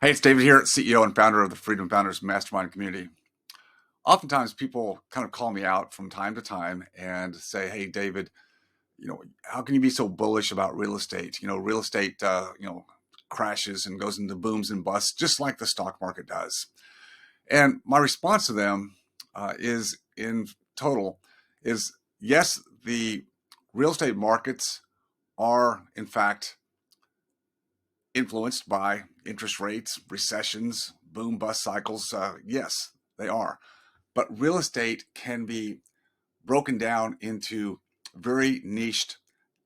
Hey, it's David here, CEO and founder of the Freedom Founders Mastermind community. Oftentimes, people kind of call me out from time to time and say, "Hey, David, how can you be so bullish about real estate? Real estate, crashes and goes into booms and busts, just like the stock market does." And my response to them is, in total, is yes, the real estate markets are, in fact, influenced by interest rates, recessions, boom bust cycles. Yes, they are. But real estate can be broken down into very niched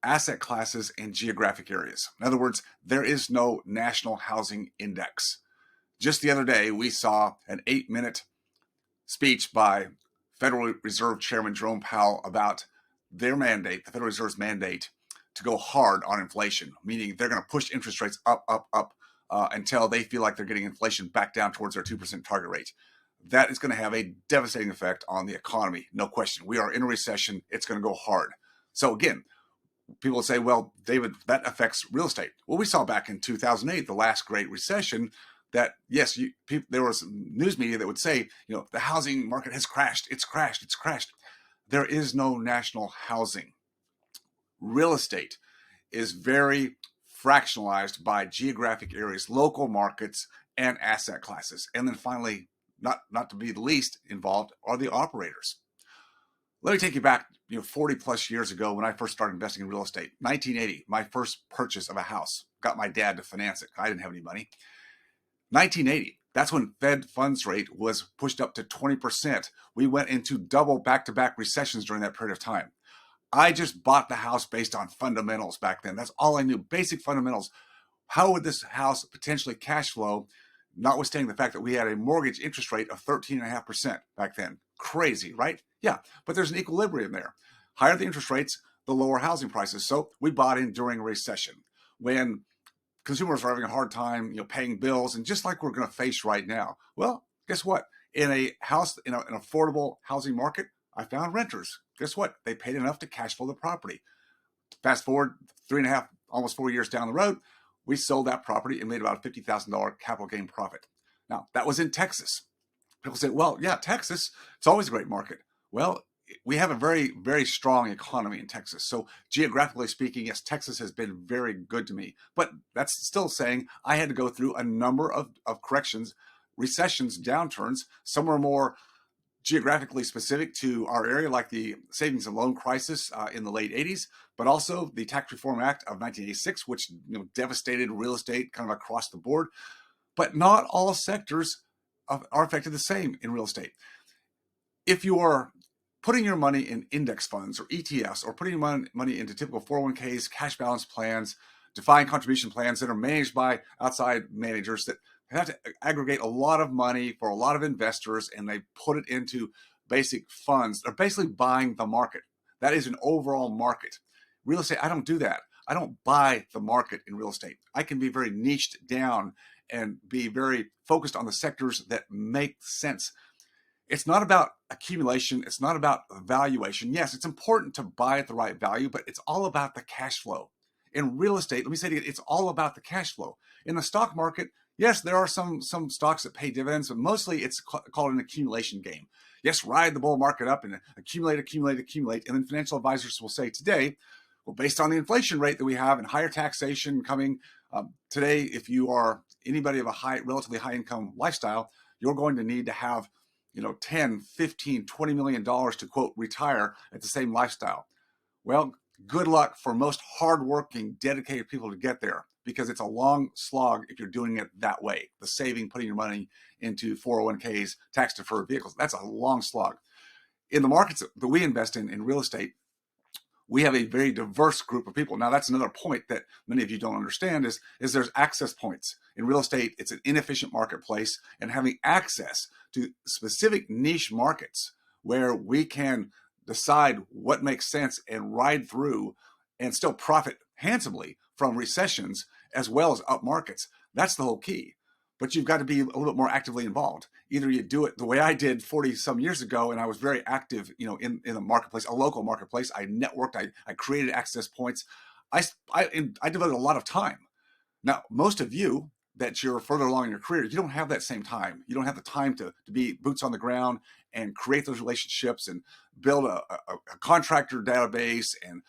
asset classes and geographic areas. In other words, there is no national housing index. Just the other day, we saw an 8-minute speech by Federal Reserve Chairman Jerome Powell about their mandate, the Federal Reserve's mandate, to go hard on inflation, meaning they're going to push interest rates up, up, up until they feel like they're getting inflation back down towards their 2% target rate. That is going to have a devastating effect on the economy, no question. We are in a recession. It's going to go hard. So again, people say, well, David, that affects real estate. Well, we saw back in 2008, the last great recession, that yes, there was news media that would say, the housing market has crashed. It's crashed. It's crashed. There is no national housing. Real estate is very fractionalized by geographic areas, local markets, and asset classes. And then finally, not to be the least involved, are the operators. Let me take you back 40 plus years ago when I first started investing in real estate. 1980, my first purchase of a house. Got my dad to finance it. I didn't have any money. 1980, that's when Fed funds rate was pushed up to 20%. We went into double back-to-back recessions during that period of time. I just bought the house based on fundamentals back then. That's all I knew, basic fundamentals. How would this house potentially cash flow, notwithstanding the fact that we had a mortgage interest rate of 13.5% back then? Crazy, right? Yeah, but there's an equilibrium there. Higher the interest rates, the lower housing prices. So we bought in during a recession when consumers are having a hard time, paying bills, and just like we're going to face right now. Well, guess what? In a house, in an affordable housing market, I found renters. Guess what? They paid enough to cash flow the property. Fast forward 3.5, almost 4 years down the road, we sold that property and made about a $50,000 capital gain profit. Now, that was in Texas. People say, well, yeah, Texas, it's always a great market. Well, we have a very, very strong economy in Texas. So geographically speaking, yes, Texas has been very good to me. But that's still saying I had to go through a number of corrections, recessions, downturns. Some are more geographically specific to our area, like the savings and loan crisis in the late 80s, but also the Tax Reform Act of 1986, which devastated real estate kind of across the board. But not all sectors are affected the same in real estate. If you are putting your money in index funds or ETFs, or putting your money into typical 401ks, cash balance plans, defined contribution plans that are managed by outside managers that have to aggregate a lot of money for a lot of investors, and they put it into basic funds, they're basically buying the market. That is an overall market. Real estate, I don't do that. I don't buy the market in real estate. I can be very niched down and be very focused on the sectors that make sense. It's not about accumulation. It's not about valuation. Yes, it's important to buy at the right value, but it's all about the cash flow. In real estate, let me say it again, it's all about the cash flow. In the stock market, yes, there are some stocks that pay dividends, but mostly it's called an accumulation game. Yes, ride the bull market up and accumulate, accumulate, accumulate. And then financial advisors will say today, well, based on the inflation rate that we have and higher taxation coming today, if you are anybody of a relatively high income lifestyle, you're going to need to have 10, 15, $20 million to quote retire at the same lifestyle. Well, good luck for most hardworking, dedicated people to get there, because it's a long slog if you're doing it that way. The saving, putting your money into 401ks, tax deferred vehicles, that's a long slog. In the markets that we invest in real estate, we have a very diverse group of people. Now, that's another point that many of you don't understand is there's access points. In real estate, it's an inefficient marketplace, and having access to specific niche markets where we can decide what makes sense and ride through and still profit handsomely from recessions as well as up markets. That's the whole key. But you've got to be a little bit more actively involved. Either you do it the way I did 40 some years ago, and I was very active, in the marketplace, a local marketplace. I networked, I created access points. I devoted a lot of time. Now, most of you that you're further along in your career, you don't have that same time. You don't have the time to be boots on the ground and create those relationships and build a contractor database and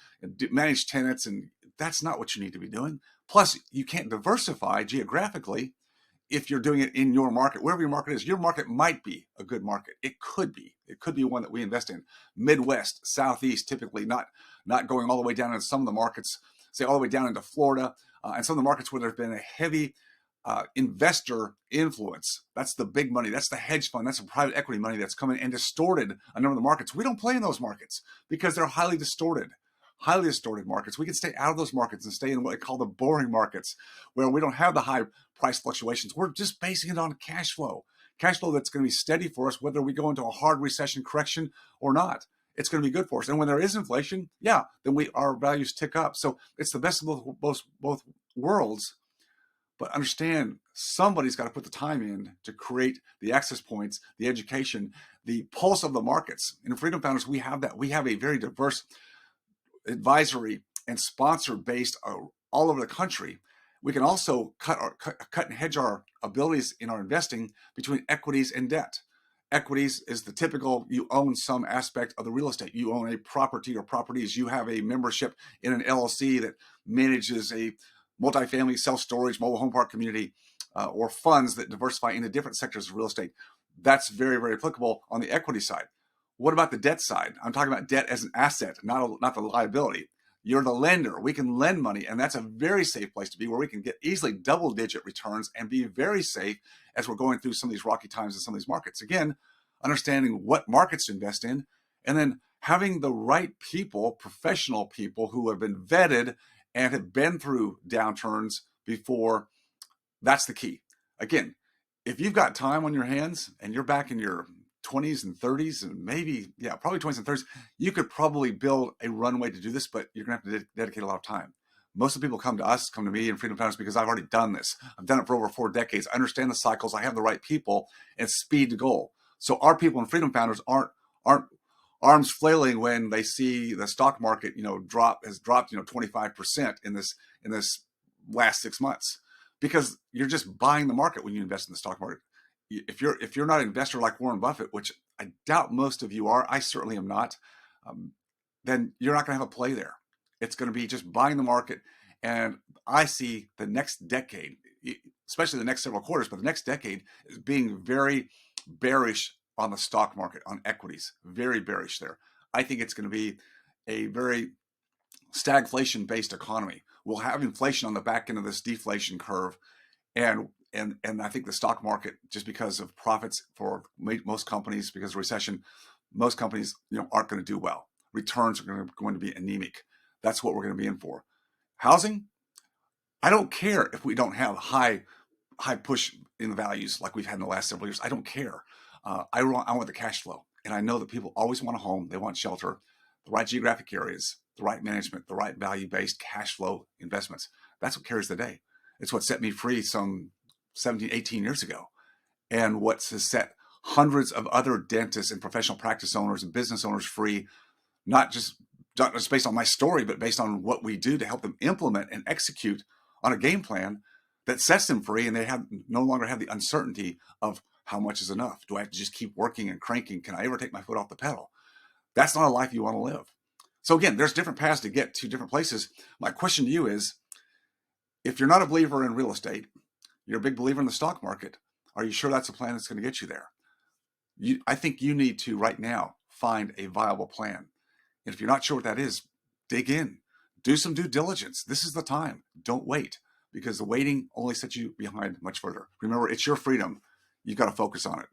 manage tenants. And that's not what you need to be doing. Plus, you can't diversify geographically if you're doing it in your market. Wherever your market is, your market might be a good market. It could be. It could be one that we invest in. Midwest, Southeast, typically not going all the way down into some of the markets, say all the way down into Florida, and some of the markets where there's been a heavy investor influence. That's the big money. That's the hedge fund. That's the private equity money that's come in and distorted a number of the markets. We don't play in those markets because they're highly distorted markets. We can stay out of those markets and stay in what I call the boring markets, where we don't have the high price fluctuations. We're just basing it on cash flow that's going to be steady for us, whether we go into a hard recession correction or not. It's going to be good for us. And when there is inflation, yeah, then our values tick up. So it's the best of both worlds. But understand, somebody's got to put the time in to create the access points, the education, the pulse of the markets. And in Freedom Founders, we have that. We have a very diverse advisory and sponsor based all over the country. We can also cut and hedge our abilities in our investing between equities and debt. Equities is the typical, you own some aspect of the real estate. You own a property or properties. You have a membership in an LLC that manages a multifamily self-storage mobile home park community, or funds that diversify into different sectors of real estate. That's very, very applicable on the equity side. What about the debt side? I'm talking about debt as an asset, not the liability. You're the lender. We can lend money, and that's a very safe place to be, where we can get easily double-digit returns and be very safe as we're going through some of these rocky times in some of these markets. Again, understanding what markets to invest in, and then having the right people, professional people who have been vetted and have been through downturns before. That's the key. Again, if you've got time on your hands and you're back in your 20s and 30s, and probably 20s and 30s, you could probably build a runway to do this, but you're going to have to dedicate a lot of time. Most of the people come to me in Freedom Founders because I've already done this. I've done it for over 4 decades. I understand the cycles. I have the right people and speed to goal. So our people in Freedom Founders aren't arms flailing when they see the stock market, has dropped, 25% in this last 6 months, because you're just buying the market when you invest in the stock market. If you're not an investor like Warren Buffett, which I doubt most of you are, I certainly am not, then you're not going to have a play there. It's going to be just buying the market. And I see the next decade, especially the next several quarters, but the next decade is being very bearish on the stock market, on equities, very bearish there. I think it's going to be a very stagflation-based economy. We'll have inflation on the back end of this deflation curve, and I think the stock market, just because of profits for most companies, because of recession, most companies aren't going to do well. Returns are going to be anemic. That's what we're going to be in for. Housing, I don't care if we don't have high push in the values like we've had in the last several years. I don't care. I want the cash flow. And I know that people always want a home. They want shelter, the right geographic areas, the right management, the right value-based cash flow investments. That's what carries the day. It's what set me free some 17, 18 years ago. And what has set hundreds of other dentists and professional practice owners and business owners free, not just based on my story, but based on what we do to help them implement and execute on a game plan that sets them free. And they no longer have the uncertainty of, how much is enough? Do I have to just keep working and cranking? Can I ever take my foot off the pedal? That's not a life you want to live. So again, there's different paths to get to different places. My question to you is, if you're not a believer in real estate, you're a big believer in the stock market, are you sure that's a plan that's going to get you there? I think you need to right now find a viable plan. And if you're not sure what that is, dig in, do some due diligence. This is the time. Don't wait, because the waiting only sets you behind much further. Remember, it's your freedom. You've got to focus on it.